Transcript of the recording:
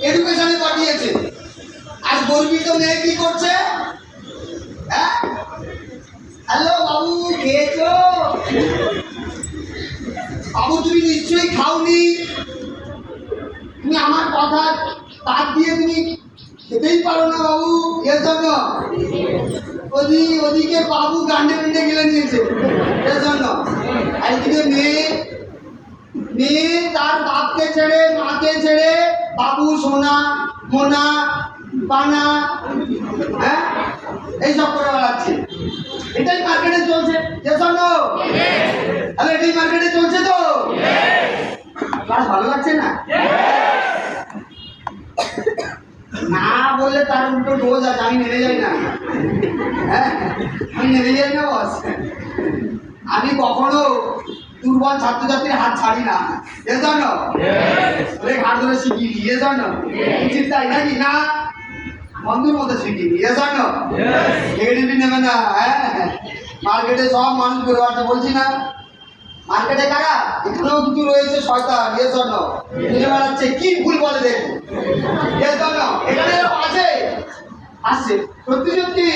এডুকেশনে পাঠিয়েছে। আর গর্বিত মেয়ে কি করছে? হ্যাঁ, হ্যালো বাবু, খেয়েছো? বাবু তুমি নিশ্চয়ই খাওনি, তুমি আমার কথা তার দিয়ে তুমি খেতেই পারো না বাবু। এর জন্য ওদিকে বাবু গান্ডে গান্ডে গেলে নিয়েছে এর জন্য। আর এদিকে মেয়ে তার বাপকে ছেড়ে মাকে ছেড়ে বাবু সোনা মোনা বানা, হ্যাঁ, এইসব করে বেড়াচ্ছে। এটাই মার্কেটে চলছে। তাহলে এটাই মার্কেটে চলছে তো। ক্লাস ভালো লাগছে না? না বললে তার উল্টো ডোজ আছে, আমি নেমে যাই না। হ্যাঁ, আমি নেমে যাই না বস। আমি কখনো দুর্বল ছাত্রছাত্রীর হাত ছাড়ি না, এর জন্য হাত ধরে শিখিনি, এর জন্য উচিত তাই নাকি না? বন্ধুর মতো শিখিনি, এর জন্য নেগেটিভলি নেবে না। হ্যাঁ, মার্কেটে সব মানুষ ঘুরে বেড়াচ্ছে, বলছি না? মার্কেটে কারা? এখানেও কিছু রয়েছে শয়তান, এর জন্য ঘুরে বেড়াচ্ছে। কি ভুল বলে দেখুন, এর জন্য এখানে আছে, আসছে সত্যি সত্যি।